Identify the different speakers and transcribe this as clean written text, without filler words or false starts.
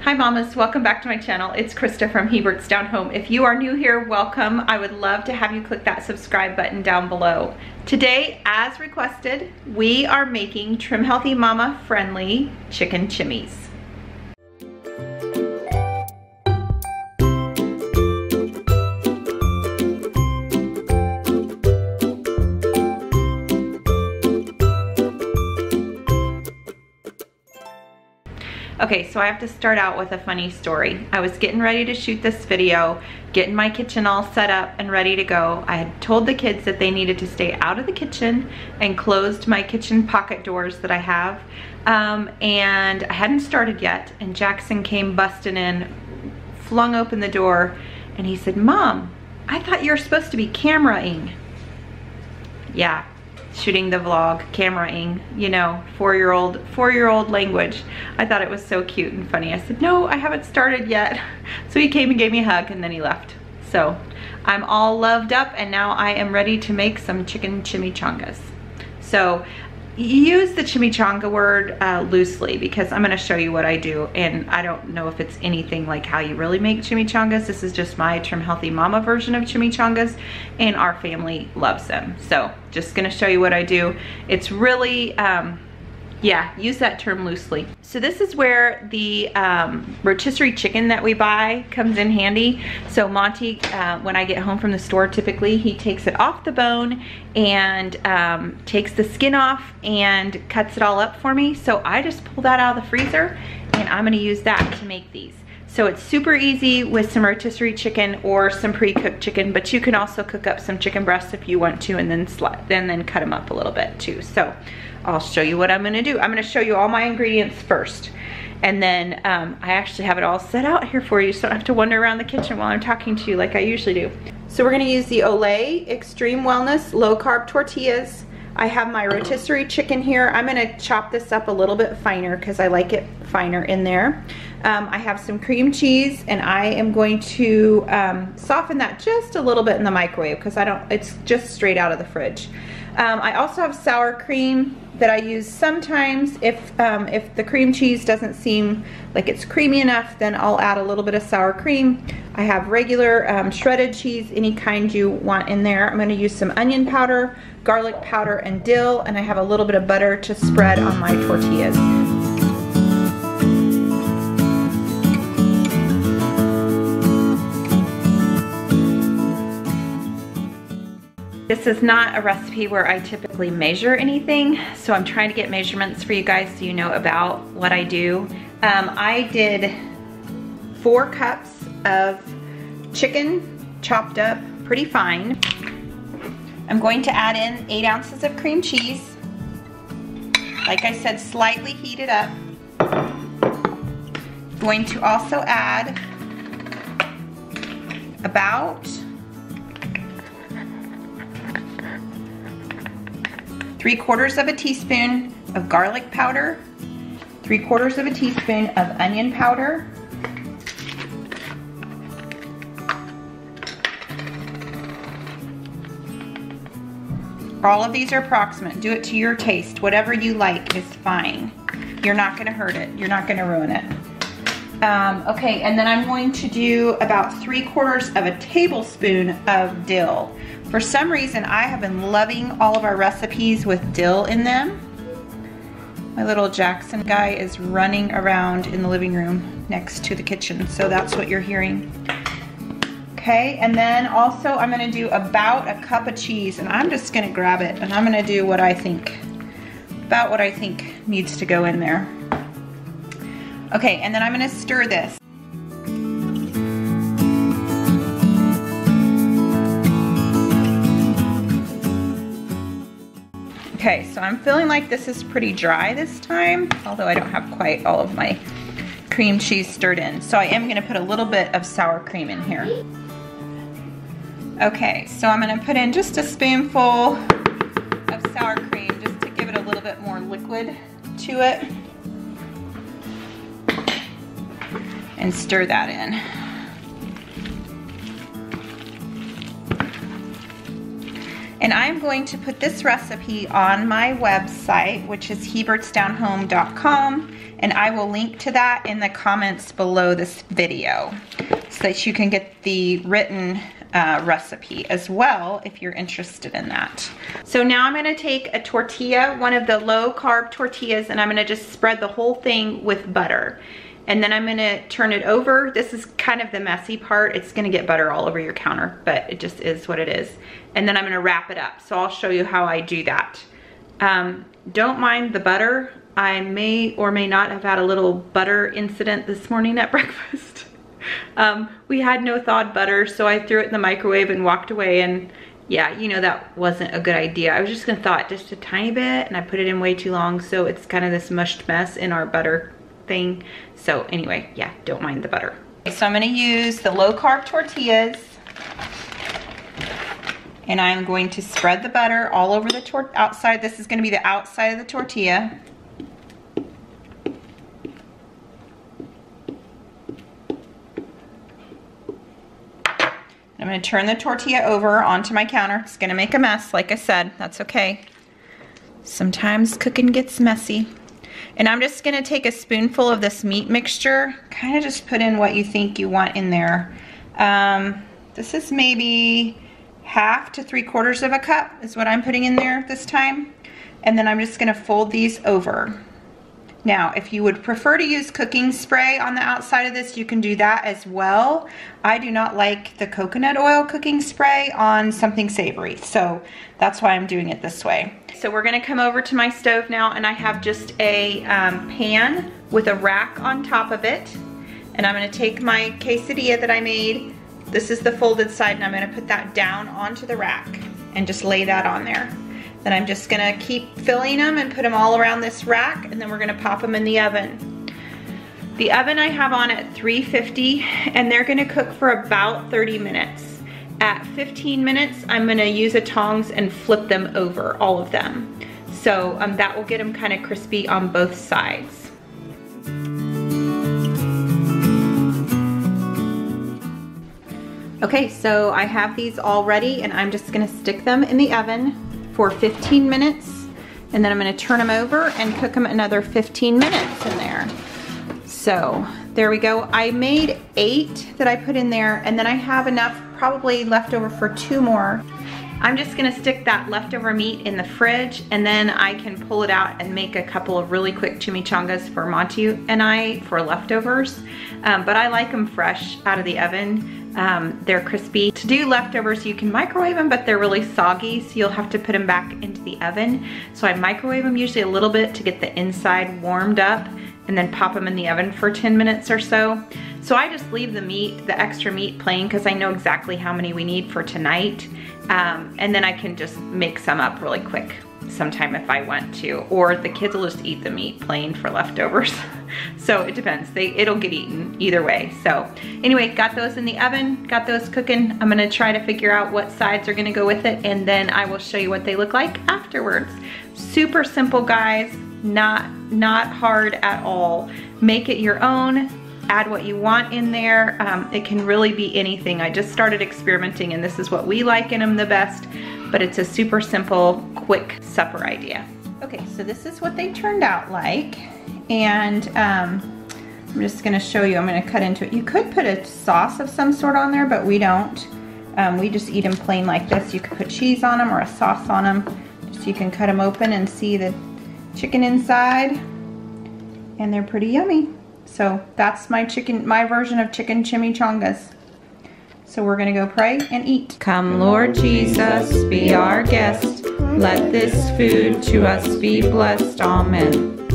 Speaker 1: Hi mamas, welcome back to my channel. It's Krista from Hebert's Down Home. If you are new here, welcome. I would love to have you click that subscribe button down below. Today, as requested, we are making Trim Healthy Mama friendly chicken chimis. Okay, so I have to start out with a funny story. I was getting ready to shoot this video, getting my kitchen all set up and ready to go. I had told the kids that they needed to stay out of the kitchen and closed my kitchen pocket doors that I have. And I hadn't started yet, and Jackson came busting in, flung open the door, and he said, "Mom, I thought you were supposed to be cameraing." Yeah. Shooting the vlog, cameraing, you know, four-year-old language. I thought it was so cute and funny. I said, "No, I haven't started yet." So he came and gave me a hug and then he left. So I'm all loved up and now I am ready to make some chicken chimichangas. So use the chimichanga word loosely because I'm going to show you what I do, and I don't know if it's anything like how you really make chimichangas. This is just my Trim Healthy Mama version of chimichangas, and our family loves them. So just going to show you what I do. It's really yeah, use that term loosely. So this is where the rotisserie chicken that we buy comes in handy. So Monty, when I get home from the store, typically he takes it off the bone and takes the skin off and cuts it all up for me. So I just pull that out of the freezer and I'm gonna use that to make these. So it's super easy with some rotisserie chicken or some pre-cooked chicken, but you can also cook up some chicken breasts if you want to and then cut them up a little bit too. So I'll show you what I'm gonna do. I'm gonna show you all my ingredients first. And then I actually have it all set out here for you so I don't have to wander around the kitchen while I'm talking to you like I usually do. So we're gonna use the Olay Extreme Wellness Low Carb Tortillas. I have my rotisserie chicken here. I'm gonna chop this up a little bit finer because I like it finer in there. I have some cream cheese and I am going to soften that just a little bit in the microwave because it's just straight out of the fridge. I also have sour cream that I use sometimes. If the cream cheese doesn't seem like it's creamy enough, then I'll add a little bit of sour cream. I have regular shredded cheese, any kind you want in there. I'm going to use some onion powder, garlic powder, and dill, and I have a little bit of butter to spread on my tortillas. This is not a recipe where I typically measure anything, so I'm trying to get measurements for you guys so you know about what I do. I did 4 cups of chicken chopped up pretty fine. I'm going to add in 8 ounces of cream cheese. Like I said, slightly heated up. Going to also add about 3/4 of a teaspoon of garlic powder, 3/4 of a teaspoon of onion powder, all of these are approximate. Do it to your taste. Whatever you like is fine. You're not gonna hurt it. You're not gonna ruin it. Okay, and then I'm going to do about 3/4 of a tablespoon of dill. For some reason, I have been loving all of our recipes with dill in them. My little Jackson guy is running around in the living room next to the kitchen, so that's what you're hearing. Okay, and then also I'm gonna do about a cup of cheese, and I'm just gonna grab it, and I'm gonna do what I think, about what I think needs to go in there. Okay, and then I'm gonna stir this. Okay, so I'm feeling like this is pretty dry this time, although I don't have quite all of my cream cheese stirred in. So I am gonna put a little bit of sour cream in here. Okay, so I'm gonna put in just a spoonful of sour cream just to give it a little bit more liquid to it. And stir that in. And I'm going to put this recipe on my website, which is hebertsdownhome.com, and I will link to that in the comments below this video so that you can get the written recipe as well if you're interested in that. So now I'm gonna take a tortilla, one of the low carb tortillas, and I'm gonna just spread the whole thing with butter. And then I'm gonna turn it over. This is kind of the messy part. It's gonna get butter all over your counter, but it just is what it is. And then I'm gonna wrap it up. So I'll show you how I do that. Don't mind the butter. I may or may not have had a little butter incident this morning at breakfast. We had no thawed butter, so I threw it in the microwave and walked away, and yeah, you know, that wasn't a good idea. I was just gonna thaw it just a tiny bit, and I put it in way too long, so it's kind of this mushed mess in our butter thing. So anyway, yeah, don't mind the butter. Okay, so I'm gonna use the low carb tortillas, and I'm going to spread the butter all over the outside. This is gonna be the outside of the tortilla. I'm gonna turn the tortilla over onto my counter. It's gonna make a mess, like I said, that's okay. Sometimes cooking gets messy. And I'm just gonna take a spoonful of this meat mixture, kind of just put in what you think you want in there. This is maybe 1/2 to 3/4 of a cup is what I'm putting in there this time. And then I'm just gonna fold these over. Now, if you would prefer to use cooking spray on the outside of this, you can do that as well. I do not like the coconut oil cooking spray on something savory, so that's why I'm doing it this way. So we're gonna come over to my stove now, and I have just a pan with a rack on top of it. And I'm gonna take my quesadilla that I made. This is the folded side, and I'm gonna put that down onto the rack and just lay that on there. Then I'm just gonna keep filling them and put them all around this rack, and then we're gonna pop them in the oven. The oven I have on at 350, and they're gonna cook for about 30 minutes. At 15 minutes, I'm gonna use a tongs and flip them over, all of them. So that will get them kind of crispy on both sides. Okay, so I have these all ready, and I'm just gonna stick them in the oven for 15 minutes, and then I'm gonna turn them over and cook them another 15 minutes in there. So there we go. I made 8 that I put in there, and then I have enough probably left over for 2 more. I'm just gonna stick that leftover meat in the fridge, and then I can pull it out and make a couple of really quick chimichangas for Monty and I for leftovers. But I like them fresh out of the oven. They're crispy. To do leftovers, you can microwave them, but they're really soggy, so you'll have to put them back into the oven. So I microwave them usually a little bit to get the inside warmed up, and then pop them in the oven for 10 minutes or so. So I just leave the meat, the extra meat plain, because I know exactly how many we need for tonight. And then I can just make some up really quick sometime if I want to, or the kids will just eat the meat plain for leftovers. So it depends, it'll get eaten either way. So anyway, got those in the oven, got those cooking. I'm gonna try to figure out what sides are gonna go with it, and then I will show you what they look like afterwards. Super simple, guys, not hard at all. Make it your own, add what you want in there. It can really be anything. I just started experimenting, and this is what we like in them the best, but it's a super simple, quick supper idea. Okay, so this is what they turned out like, and I'm just gonna show you. I'm gonna cut into it. You could put a sauce of some sort on there, but we don't. We just eat them plain like this. You could put cheese on them or a sauce on them. Just so you can cut them open and see the chicken inside, and they're pretty yummy. So that's my version of chicken chimichangas. So we're gonna go pray and eat. Come, Lord Jesus, be our guest. Let this food to us be blessed. Amen.